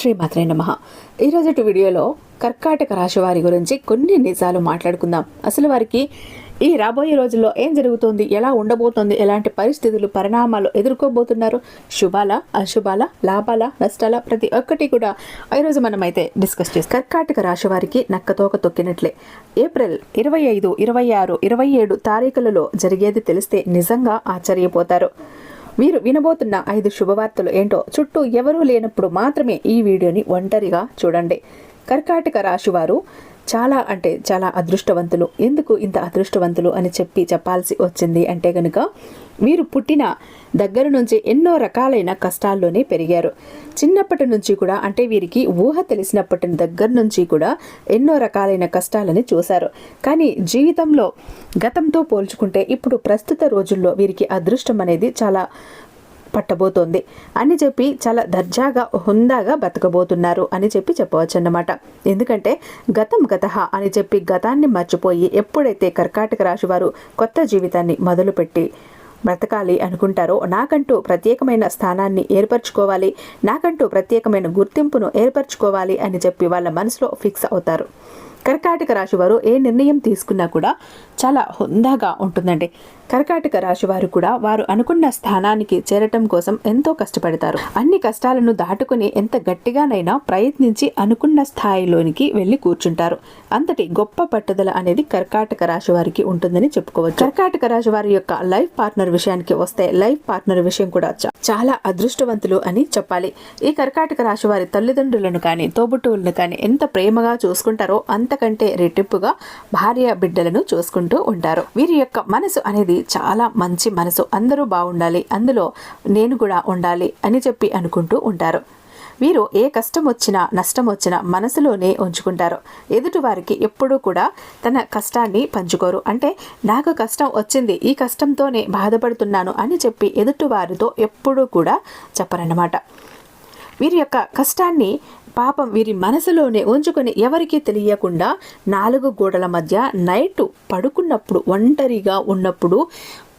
శ్రీమాత్రే నమః. ఈరోజు వీడియోలో కర్కాటక రాశి వారి గురించి కొన్ని నిజాలు మాట్లాడుకుందాం. అసలు వారికి ఈ రాబోయే రోజుల్లో ఏం జరుగుతుంది, ఎలా ఉండబోతోంది, ఎలాంటి పరిస్థితులు పరిణామాలు ఎదుర్కోబోతున్నారు, శుభాల అశుభాల లాభాల నష్టాల ప్రతి ఒక్కటి కూడా ఈరోజు మనమైతే డిస్కస్ చేస్తాం. కర్కాటక రాశి వారికి నక్కతోక తొక్కినట్లే. ఏప్రిల్ 25, 26, 27 తారీఖులలో జరిగేది తెలిస్తే నిజంగా ఆశ్చర్యపోతారు. మీరు వినబోతున్న 5 శుభవార్తలు ఏంటో చుట్టూ ఎవరూ లేనప్పుడు మాత్రమే ఈ వీడియోని ఒంటరిగా చూడండి. కర్కాటక రాశి వారు చాలా అంటే చాలా అదృష్టవంతులు. ఎందుకు ఇంత అదృష్టవంతులు అని చెప్పాల్సి వచ్చింది అంటే గనుక, వీరు పుట్టిన దగ్గర నుంచి ఎన్నో రకాలైన కష్టాల్లోనే పెరిగారు. చిన్నప్పటి నుంచి కూడా అంటే వీరికి ఊహ తెలిసినప్పటి దగ్గర నుంచి కూడా ఎన్నో రకాలైన కష్టాలని చూశారు. కానీ జీవితంలో గతంతో పోల్చుకుంటే ఇప్పుడు ప్రస్తుత రోజుల్లో వీరికి అదృష్టం అనేది చాలా పట్టబోతోంది అని చెప్పి చాలా దర్జాగా హుందాగా బతకబోతున్నారు అని చెప్పవచ్చు అన్నమాట. ఎందుకంటే గతం గతః అని చెప్పి గతాన్ని మర్చిపోయి ఎప్పుడైతే కర్కాటక రాశి వారు కొత్త జీవితాన్ని మొదలుపెట్టి బ్రతకాలి అనుకుంటారో, నాకంటూ ప్రత్యేకమైన స్థానాన్ని ఏర్పరచుకోవాలి, నాకంటూ ప్రత్యేకమైన గుర్తింపును ఏర్పరచుకోవాలి అని చెప్పి వాళ్ళ మనసులో ఫిక్స్ అవుతారు. కర్కాటక రాశి వారు ఏ నిర్ణయం తీసుకున్నా కూడా చాలా హుందాగా ఉంటుందండి. కర్కాటక రాశి వారు కూడా వారు అనుకున్న స్థానానికి చేరటం కోసం ఎంతో కష్టపడతారు. అన్ని కష్టాలను దాటుకుని ఎంత గట్టిగానైనా ప్రయత్నించి అనుకున్న స్థాయిలోనికి వెళ్ళి కూర్చుంటారు. అంతటి గొప్ప పట్టుదల అనేది కర్కాటక రాశి వారికి ఉంటుందని చెప్పుకోవచ్చు. కర్కాటక రాశి వారి యొక్క లైఫ్ పార్ట్నర్ విషయానికి వస్తే, లైఫ్ పార్ట్నర్ విషయం కూడా చాలా అదృష్టవంతులు అని చెప్పాలి. ఈ కర్కాటక రాశి వారి తల్లిదండ్రులను కానీ తోబుట్టువులను కానీ ఎంత ప్రేమగా చూసుకుంటారో అంతకంటే రెట్టింపుగా భార్య బిడ్డలను చూసుకుంటూ ఉంటారు. వీరి యొక్క మనసు అనేది చాలా మంచి మనసు. అందరూ బాగుండాలి, అందులో నేను కూడా ఉండాలి అని చెప్పి అనుకుంటూ ఉంటారు. వీరు ఏ కష్టం వచ్చినా నష్టం వచ్చినా మనసులోనే ఉంచుకుంటారు. ఎదుటి వారికి ఎప్పుడూ కూడా తన కష్టాన్ని పంచుకోరు. అంటే నాకు కష్టం వచ్చింది, ఈ కష్టంతోనే బాధపడుతున్నాను అని చెప్పి ఎదుటి వారితో ఎప్పుడూ కూడా చెప్పరన్నమాట. వీరి యొక్క కష్టాన్ని పాపం వీరి మనసులోనే ఉంచుకొని ఎవరికీ తెలియకుండా 4 గోడల మధ్య నైట్ పడుకున్నప్పుడు ఒంటరిగా ఉన్నప్పుడు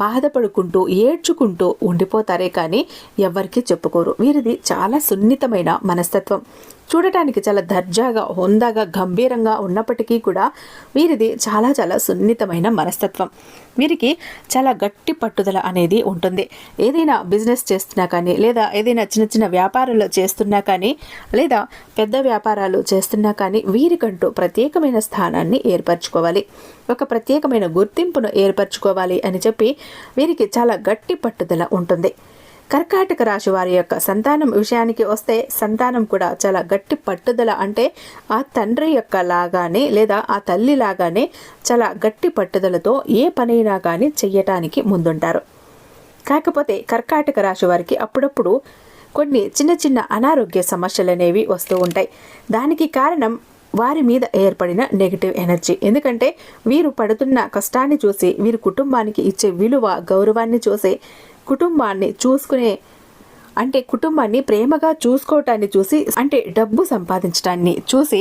బాధపడుకుంటూ ఏడ్చుకుంటూ ఉండిపోతారే కానీ ఎవరికి చెప్పుకోరు. వీరిది చాలా సున్నితమైన మనస్తత్వం. చూడటానికి చాలా దర్జాగా హుందాగా గంభీరంగా ఉన్నప్పటికీ కూడా వీరిది చాలా చాలా సున్నితమైన మనస్తత్వం. వీరికి చాలా గట్టి పట్టుదల అనేది ఉంటుంది. ఏదైనా బిజినెస్ చేస్తున్నా కానీ, లేదా ఏదైనా చిన్న చిన్న వ్యాపారాలు చేస్తున్నా కానీ, లేదా పెద్ద వ్యాపారాలు చేస్తున్నా కానీ వీరికంటూ ప్రత్యేకమైన స్థానాన్ని ఏర్పరచుకోవాలి, ఒక ప్రత్యేకమైన గుర్తింపును ఏర్పరచుకోవాలి అని చెప్పి వీరికి చాలా గట్టి పట్టుదల ఉంటుంది. కర్కాటక రాశి వారి యొక్క సంతానం విషయానికి వస్తే, సంతానం కూడా చాలా గట్టి పట్టుదల. అంటే ఆ తండ్రి యొక్క లాగానే లేదా ఆ తల్లి లాగానే చాలా గట్టి పట్టుదలతో ఏ పనైనా కానీ చెయ్యటానికి ముందుంటారు. కాకపోతే కర్కాటక రాశి వారికి అప్పుడప్పుడు కొన్ని చిన్న చిన్న అనారోగ్య సమస్యలు అనేవి వస్తూ ఉంటాయి. దానికి కారణం వారి మీద ఏర్పడిన నెగిటివ్ ఎనర్జీ. ఎందుకంటే వీరు పడుతున్న కష్టాన్ని చూసి, వీరి కుటుంబానికి ఇచ్చే విలువ గౌరవాన్ని చూసి, కుటుంబాన్ని చూసుకునే అంటే కుటుంబాన్ని ప్రేమగా చూసుకోవటాన్ని చూసి, అంటే డబ్బు సంపాదించడాన్ని చూసి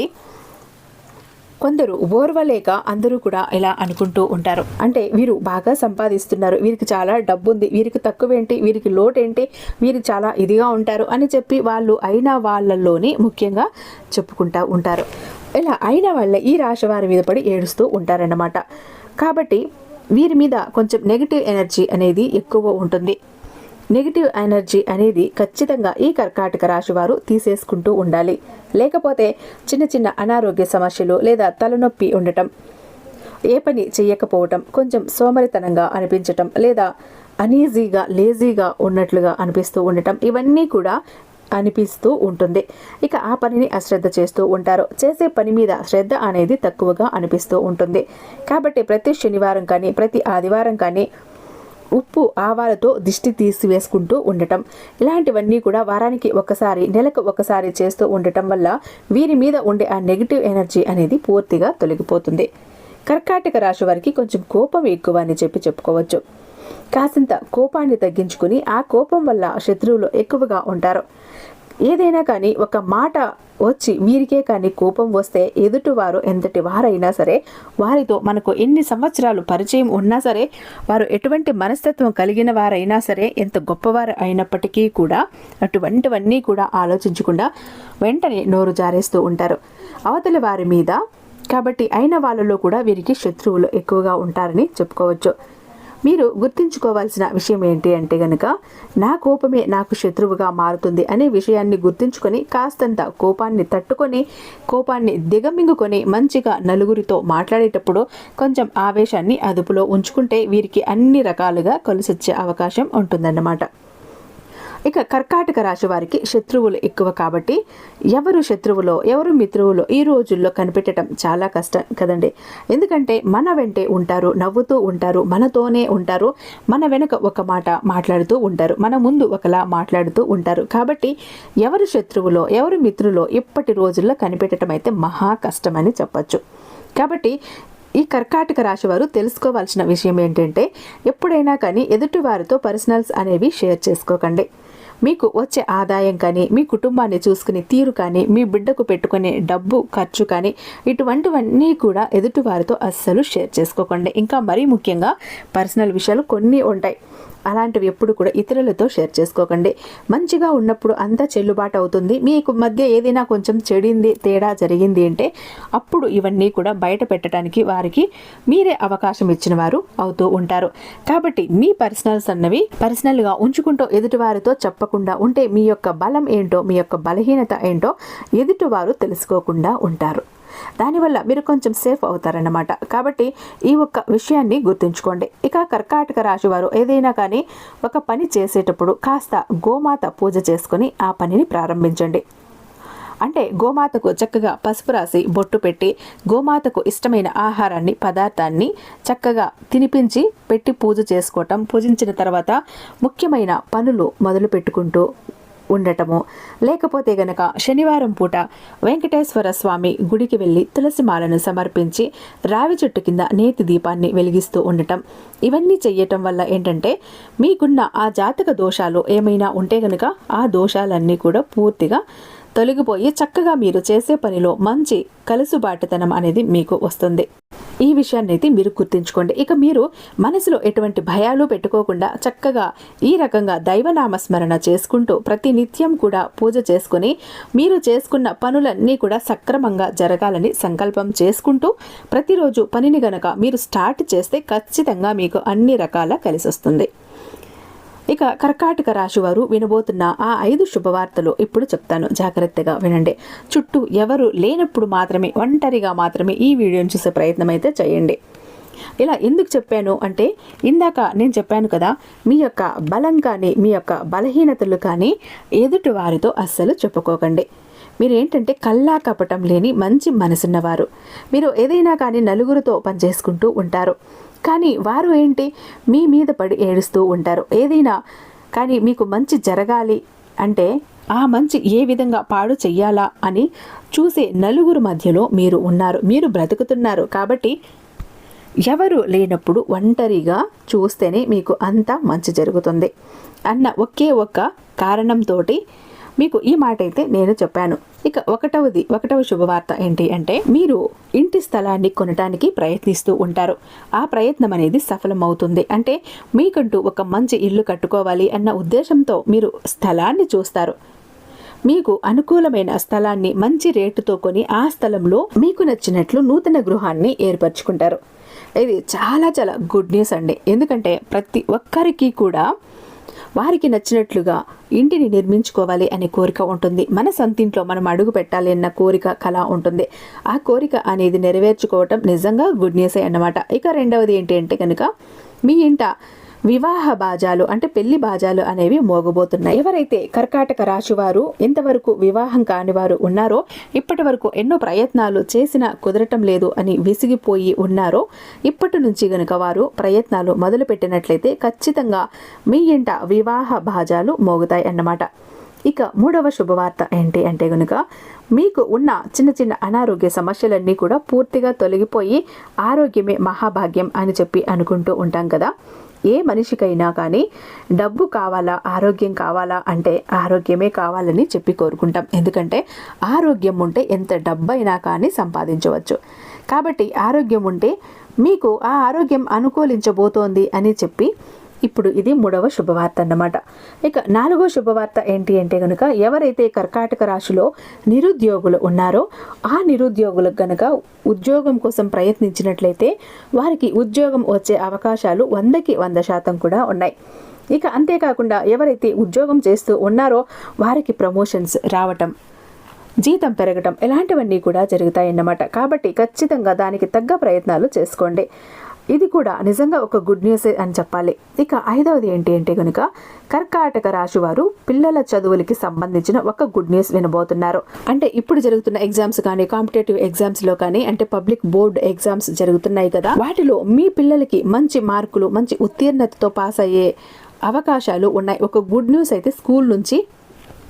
కొందరు ఓర్వలేక అందరూ కూడా ఇలా అనుకుంటూ ఉంటారు. అంటే వీరు బాగా సంపాదిస్తున్నారు, వీరికి చాలా డబ్బు ఉంది, వీరికి తక్కువేంటి, వీరికి లోటేంటి, వీరు చాలా ఇదిగా ఉంటారు అని చెప్పి వాళ్ళు అయిన వాళ్ళలోనే ముఖ్యంగా చెప్పుకుంటూ ఉంటారు. ఇలా అయిన వాళ్ళే ఈ రాశి వారి మీద పడి ఏడుస్తూ ఉంటారన్నమాట. కాబట్టి వీరి మీద కొంచెం నెగిటివ్ ఎనర్జీ అనేది ఎక్కువ ఉంటుంది. నెగిటివ్ ఎనర్జీ అనేది ఖచ్చితంగా ఈ కర్కాటక రాశి వారు తీసేసుకుంటూ ఉండాలి. లేకపోతే చిన్న చిన్న అనారోగ్య సమస్యలు లేదా తలనొప్పి ఉండటం, ఏ పని చేయకపోవటం, కొంచెం సోమరితనంగా అనిపించటం, లేదా అనీజీగా లేజీగా ఉన్నట్లుగా అనిపిస్తూ ఉండటం, ఇవన్నీ కూడా అనిపిస్తూ ఉంటుంది. ఇక ఆ పనిని అశ్రద్ధ చేస్తూ ఉంటారు. చేసే పని మీద శ్రద్ధ అనేది తక్కువగా అనిపిస్తూ ఉంటుంది. కాబట్టి ప్రతి శనివారం కానీ ప్రతి ఆదివారం కానీ ఉప్పు ఆవాలతో దిష్టి తీసివేసుకుంటూ ఉండటం, ఇలాంటివన్నీ కూడా వారానికి ఒకసారి, నెలకు ఒకసారి చేస్తూ ఉండటం వల్ల వీరి మీద ఉండే ఆ నెగిటివ్ ఎనర్జీ అనేది పూర్తిగా తొలగిపోతుంది. కర్కాటక రాశి వారికి కొంచెం కోపం ఎక్కువ అని చెప్పుకోవచ్చు. కాసింత కోపాన్ని తగ్గించుకుని, ఆ కోపం వల్ల శత్రువులు ఎక్కువగా ఉంటారు. ఏదైనా కానీ ఒక మాట వచ్చి వీరికే కానీ కోపం వస్తే ఎదుటివారు ఎంతటి వారైనా సరే, వారితో మనకు ఎన్ని సంవత్సరాలు పరిచయం ఉన్నా సరే, వారు ఎటువంటి మనస్తత్వం కలిగిన వారైనా సరే, ఎంత గొప్పవారు అయినప్పటికీ కూడా అటువంటివన్నీ కూడా ఆలోచించకుండా వెంటనే నోరు జారేస్తూ ఉంటారు అవతలి వారి మీద. కాబట్టి అయిన వాళ్ళలో కూడా వీరికి శత్రువులు ఎక్కువగా ఉంటారని చెప్పుకోవచ్చు. మీరు గుర్తుంచుకోవాల్సిన విషయం ఏంటి అంటే గనక, నా కోపమే నాకు శత్రువుగా మారుతుంది అనే విషయాన్ని గుర్తుంచుకొని కాస్తంత కోపాన్ని తట్టుకొని, కోపాన్ని దిగమింగుకొని మంచిగా నలుగురితో మాట్లాడేటప్పుడు కొంచెం ఆవేశాన్ని అదుపులో ఉంచుకుంటే వీరికి అన్ని రకాలుగా కలిసొచ్చే అవకాశం ఉంటుందన్నమాట. ఇక కర్కాటక రాశి వారికి శత్రువులు ఎక్కువ కాబట్టి ఎవరు శత్రువులో ఎవరు మిత్రువులో ఈ రోజుల్లో కనిపెట్టడం చాలా కష్టం కదండి. ఎందుకంటే మన వెంటే ఉంటారు, నవ్వుతూ ఉంటారు, మనతోనే ఉంటారు, మన వెనుక ఒక మాట మాట్లాడుతూ ఉంటారు, మన ముందు ఒకలా మాట్లాడుతూ ఉంటారు. కాబట్టి ఎవరు శత్రువులో ఎవరు మిత్రులో ఇప్పటి రోజుల్లో కనిపెట్టడం అయితే మహా కష్టమని చెప్పచ్చు. కాబట్టి ఈ కర్కాటక రాశి వారు తెలుసుకోవాల్సిన విషయం ఏంటంటే, ఎప్పుడైనా కానీ ఎదుటి వారితో పర్సనల్స్ అనేవి షేర్ చేసుకోకండి. మీకు వచ్చే ఆదాయం కానీ, మీ కుటుంబాన్ని చూసుకునే తీరు కానీ, మీ బిడ్డకు పెట్టుకునే డబ్బు ఖర్చు కానీ, ఇటువంటివన్నీ కూడా ఎదుటి వారితో అస్సలు షేర్ చేసుకోకండి. ఇంకా మరీ ముఖ్యంగా పర్సనల్ విషయాలు కొన్ని ఉంటాయి, అలాంటివి ఎప్పుడు కూడా ఇతరులతో షేర్ చేసుకోకండి. మంచిగా ఉన్నప్పుడు అంతా చెల్లుబాటు అవుతుంది. మీకు మధ్య ఏదైనా కొంచెం చెడింది, తేడా జరిగింది అంటే అప్పుడు ఇవన్నీ కూడా బయట పెట్టడానికి వారికి మీరే అవకాశం ఇచ్చిన వారు అవుతూ ఉంటారు. కాబట్టి మీ పర్సనల్స్ అన్నవి పర్సనల్గా ఉంచుకుంటూ ఎదుటివారితో చెప్పకుండా ఉంటే మీ యొక్క బలం ఏంటో, మీ యొక్క బలహీనత ఏంటో ఎదుటివారు తెలుసుకోకుండా ఉంటారు. దానివల్ల మీరు కొంచెం సేఫ్ అవుతారన్నమాట. కాబట్టి ఈ ఒక్క విషయాన్ని గుర్తుంచుకోండి. ఇక కర్కాటక రాశి వారు ఏదైనా కానీ ఒక పని చేసేటప్పుడు కాస్త గోమాత పూజ చేసుకొని ఆ పనిని ప్రారంభించండి. అంటే గోమాతకు చక్కగా పసుపు రాసి బొట్టు పెట్టి, గోమాతకు ఇష్టమైన ఆహారాన్ని, పదార్థాన్ని చక్కగా తినిపించి పెట్టి పూజ చేసుకోవటం, పూజించిన తర్వాత ముఖ్యమైన పనులు మొదలు పెట్టుకుంటూ ఉండటము. లేకపోతే గనక శనివారం పూట వెంకటేశ్వర స్వామి గుడికి వెళ్ళి తులసి మాలను సమర్పించి రావి చెట్టు కింద నేతి దీపాన్ని వెలిగిస్తూ ఉండటం. ఇవన్నీ చెయ్యటం వల్ల ఏంటంటే మీకున్న ఆ జాతక దోషాలు ఏమైనా ఉంటే గనక ఆ దోషాలన్నీ కూడా పూర్తిగా తొలగిపోయి చక్కగా మీరు చేసే పనిలో మంచి కలుసుబాటుతనం అనేది మీకు వస్తుంది. ఈ విషయాన్ని అయితే మీరు గుర్తుంచుకోండి. ఇక మీరు మనసులో ఎటువంటి భయాలు పెట్టుకోకుండా చక్కగా ఈ రకంగా దైవనామస్మరణ చేసుకుంటూ ప్రతి నిత్యం కూడా పూజ చేసుకుని మీరు చేసుకున్న పనులన్నీ కూడా సక్రమంగా జరగాలని సంకల్పం చేసుకుంటూ ప్రతిరోజు పనిని గనక మీరు స్టార్ట్ చేస్తే ఖచ్చితంగా మీకు అన్ని రకాల కలిసి వస్తుంది. ఇక కర్కాటక రాశి వారు వినబోతున్న ఆ 5 శుభవార్తలు ఇప్పుడు చెప్తాను, జాగ్రత్తగా వినండి. చుట్టూ ఎవరు లేనప్పుడు మాత్రమే, ఒంటరిగా మాత్రమే ఈ వీడియోని చూసే ప్రయత్నం అయితే చేయండి. ఇలా ఎందుకు చెప్పాను అంటే, ఇందాక నేను చెప్పాను కదా, మీ యొక్క బలం కానీ మీ యొక్క బలహీనతలు కానీ ఎదుటి వారితో అస్సలు చెప్పుకోకండి. మీరు ఏంటంటే కల్లా కపటం లేని మంచి మనసున్నవారు. మీరు ఏదైనా కానీ నలుగురితో పనిచేసుకుంటూ ఉంటారు, కానీ వారు ఏంటి మీ మీద పడి ఏడుస్తూ ఉంటారు. ఏదైనా కానీ మీకు మంచి జరగాలి అంటే ఆ మంచి ఏ విధంగా పాడు చెయ్యాలా అని చూసే నలుగురు మధ్యలో మీరు ఉన్నారు, మీరు బ్రతుకుతున్నారు. కాబట్టి ఎవరు లేనప్పుడు ఒంటరిగా చూస్తేనే మీకు అంతా మంచి జరుగుతుంది అన్న ఒకే ఒక్క కారణంతో మీకు ఈ మాట అయితే నేను చెప్పాను. ఇక ఒకటవ శుభవార్త ఏంటి అంటే, మీరు ఇంటి స్థలాన్ని కొనడానికి ప్రయత్నిస్తూ ఉంటారు. ఆ ప్రయత్నం అనేది సఫలమవుతుంది. అంటే మీకంటూ ఒక మంచి ఇల్లు కట్టుకోవాలి అన్న ఉద్దేశంతో మీరు స్థలాన్ని చూస్తారు. మీకు అనుకూలమైన స్థలాన్ని మంచి రేటుతో కొని ఆ స్థలంలో మీకు నచ్చినట్లు నూతన గృహాన్ని ఏర్పరచుకుంటారు. ఇది చాలా చాలా గుడ్ న్యూస్ అండి. ఎందుకంటే ప్రతి ఒక్కరికి కూడా వారికి నచ్చినట్లుగా ఇంటిని నిర్మించుకోవాలి అనే కోరిక ఉంటుంది. మన సొంతింట్లో మనం అడుగు పెట్టాలి అన్న కోరిక కళ ఉంటుంది. ఆ కోరిక అనేది నెరవేర్చుకోవటం నిజంగా గుడ్ న్యూసే అన్నమాట. ఇక రెండవది ఏంటి అంటే కనుక, మీ ఇంట వివాహ బాజాలు అంటే పెళ్లి బాజాలు అనేవి మోగబోతున్నాయి. ఎవరైతే కర్కాటక రాశి వారు ఇంతవరకు వివాహం కాని వారు ఉన్నారో, ఇప్పటి వరకు ఎన్నో ప్రయత్నాలు చేసినా కుదరటం లేదు అని విసిగిపోయి ఉన్నారో, ఇప్పటి నుంచి గనుక వారు ప్రయత్నాలు మొదలు పెట్టినట్లయితే ఖచ్చితంగా మీ ఇంట వివాహ బాజాలు మోగుతాయి అన్నమాట. ఇక మూడవ శుభవార్త ఏంటి అంటే గనుక మీకు ఉన్న చిన్న చిన్న అనారోగ్య సమస్యలన్నీ కూడా పూర్తిగా తొలగిపోయి ఆరోగ్యమే మహాభాగ్యం అని చెప్పి అనుకుంటూ ఉంటాం కదా. ఏ మనిషికైనా కానీ డబ్బు కావాలా, ఆరోగ్యం కావాలా అంటే ఆరోగ్యమే కావాలని చెప్పి కోరుకుంటాం. ఎందుకంటే ఆరోగ్యం ఉంటే ఎంత డబ్బైనా కానీ సంపాదించవచ్చు. కాబట్టి ఆరోగ్యం ఉంటే మీకు ఆ ఆరోగ్యం అనుకూలించబోతోంది అని చెప్పి ఇప్పుడు ఇది మూడవ శుభవార్త అన్నమాట. ఇక నాలుగో శుభవార్త ఏంటి అంటే కనుక ఎవరైతే కర్కాటక రాశిలో నిరుద్యోగులు ఉన్నారో ఆ నిరుద్యోగులకు గనక ఉద్యోగం కోసం ప్రయత్నించినట్లయితే వారికి ఉద్యోగం వచ్చే అవకాశాలు 100కి 100% కూడా ఉన్నాయి. ఇక అంతేకాకుండా ఎవరైతే ఉద్యోగం చేస్తూ ఉన్నారో వారికి ప్రమోషన్స్ రావటం, జీతం పెరగటం ఇలాంటివన్నీ కూడా జరుగుతాయన్నమాట. కాబట్టి ఖచ్చితంగా దానికి తగ్గ ప్రయత్నాలు చేసుకోండి. ఇది కూడా నిజంగా ఒక గుడ్ న్యూస్ అని చెప్పాలి. ఇక ఐదవది ఏంటి అంటే కనుక కర్కాటక రాశి వారు పిల్లల చదువులకి సంబంధించిన ఒక గుడ్ న్యూస్ వినబోతున్నారు. అంటే ఇప్పుడు జరుగుతున్న ఎగ్జామ్స్ కానీ, కాంపిటేటివ్ ఎగ్జామ్స్లో కానీ, అంటే పబ్లిక్ బోర్డ్ ఎగ్జామ్స్ జరుగుతున్నాయి కదా, వాటిలో మీ పిల్లలకి మంచి మార్కులు, మంచి ఉత్తీర్ణతతో పాస్ అయ్యే అవకాశాలు ఉన్నాయి. ఒక గుడ్ న్యూస్ అయితే స్కూల్ నుంచి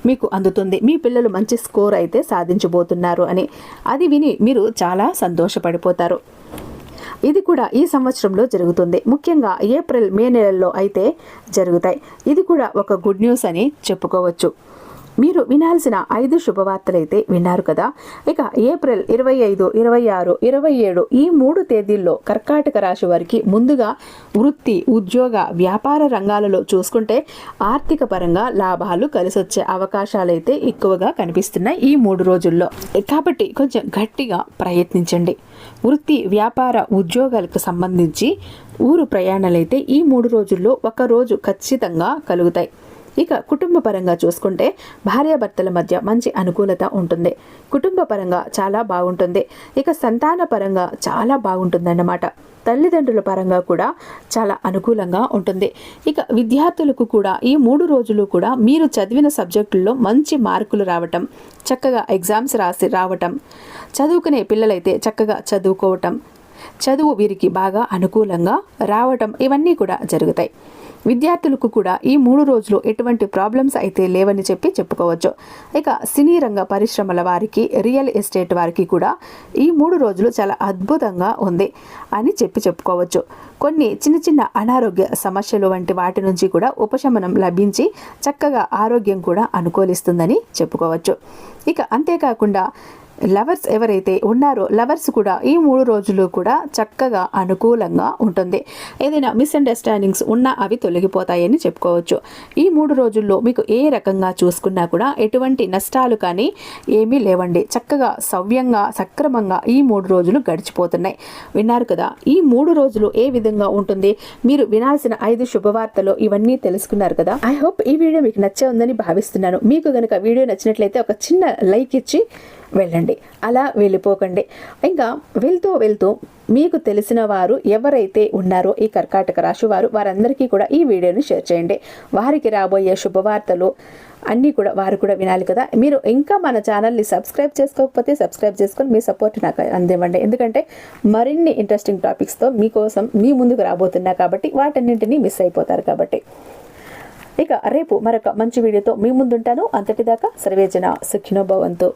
మీకు అందుతుంది. మీ పిల్లలు మంచి స్కోర్ అయితే సాధించబోతున్నారు అని అది విని మీరు చాలా సంతోషపడిపోతారు. ఇది కూడా ఈ సంవత్సరంలో జరుగుతుంది. ముఖ్యంగా ఏప్రిల్, మే నెలల్లో అయితే జరుగుతాయి. ఇది కూడా ఒక గుడ్ న్యూస్ అని చెప్పుకోవచ్చు. మీరు వినాల్సిన 5 శుభవార్తలైతే విన్నారు కదా. ఇక ఏప్రిల్ 25, 26, 27 ఈ 3 తేదీల్లో కర్కాటక రాశి వారికి ముందుగా వృత్తి, ఉద్యోగ, వ్యాపార రంగాలలో చూసుకుంటే ఆర్థిక పరంగా లాభాలు కలిసొచ్చే అవకాశాలైతే ఎక్కువగా కనిపిస్తున్నాయి ఈ 3 రోజుల్లో. కాబట్టి కొంచెం గట్టిగా ప్రయత్నించండి. వృత్తి, వ్యాపార, ఉద్యోగాలకు సంబంధించి ఊరు ప్రయాణాలైతే ఈ 3 రోజుల్లో ఒక రోజు ఖచ్చితంగా కలుగుతాయి. ఇక కుటుంబ పరంగా చూసుకుంటే భార్యాభర్తల మధ్య మంచి అనుకూలత ఉంటుంది. కుటుంబ పరంగా చాలా బాగుంటుంది. ఇక సంతాన పరంగా చాలా బాగుంటుందన్నమాట. తల్లిదండ్రుల పరంగా కూడా చాలా అనుకూలంగా ఉంటుంది. ఇక విద్యార్థులకు కూడా ఈ 3 రోజులు కూడా మీరు చదివిన సబ్జెక్టుల్లో మంచి మార్కులు రావటం, చక్కగా ఎగ్జామ్స్ రాసి రావటం, చదువుకునే పిల్లలైతే చక్కగా చదువుకోవటం, చదువు వీరికి బాగా అనుకూలంగా రావటం ఇవన్నీ కూడా జరుగుతాయి. విద్యార్థులకు కూడా ఈ 3 రోజులు ఎటువంటి ప్రాబ్లమ్స్ అయితే లేవని చెప్పి చెప్పుకోవచ్చు. ఇక సినీ రంగ పరిశ్రమల వారికి, రియల్ ఎస్టేట్ వారికి కూడా ఈ 3 రోజులు చాలా అద్భుతంగా ఉంది అని చెప్పుకోవచ్చు. కొన్ని చిన్న చిన్న అనారోగ్య సమస్యలు వంటి వాటి నుంచి కూడా ఉపశమనం లభించి చక్కగా ఆరోగ్యం కూడా అనుకూలిస్తుందని చెప్పుకోవచ్చు. ఇక అంతేకాకుండా లవర్స్ ఎవరైతే ఉన్నారో లవర్స్ కూడా ఈ 3 రోజులు కూడా చక్కగా అనుకూలంగా ఉంటుంది. ఏదైనా మిస్అండర్స్టాండింగ్స్ ఉన్నా అవి తొలగిపోతాయని చెప్పుకోవచ్చు. ఈ 3 రోజుల్లో మీకు ఏ రకంగా చూసుకున్నా కూడా ఎటువంటి నష్టాలు కానీ ఏమీ లేవండి. చక్కగా సవ్యంగా సక్రమంగా ఈ 3 రోజులు గడిచిపోతున్నాయి. విన్నారు కదా, ఈ 3 రోజులు ఏ విధంగా ఉంటుంది. మీరు వినాల్సిన 5 శుభవార్తలు ఇవన్నీ తెలుసుకున్నారు కదా. ఐ హోప్ ఈ వీడియో మీకు నచ్చే ఉందని భావిస్తున్నాను. మీకు కనుక వీడియో నచ్చినట్లయితే ఒక చిన్న లైక్ ఇచ్చి వెళ్ళండి, అలా వెళ్ళిపోకండి. ఇంకా వెళ్తూ మీకు తెలిసిన వారు ఎవరైతే ఉన్నారో ఈ కర్కాటక రాశి వారందరికీ కూడా ఈ వీడియోని షేర్ చేయండి. వారికి రాబోయే శుభవార్తలు అన్నీ కూడా వారు కూడా వినాలి కదా. మీరు ఇంకా మన ఛానల్ని సబ్స్క్రైబ్ చేసుకోకపోతే సబ్స్క్రైబ్ చేసుకొని మీ సపోర్ట్ నాకు అందివ్వండి. ఎందుకంటే మరిన్ని ఇంట్రెస్టింగ్ టాపిక్స్తో మీకోసం మీ ముందుకు రాబోతున్నా కాబట్టి వాటన్నింటినీ మిస్ అయిపోతారు కాబట్టి. ఇక రేపు మరొక మంచి వీడియోతో మీ ముందుంటాను. అంతటిదాకా సర్వేజన సుఖినో భవంతు.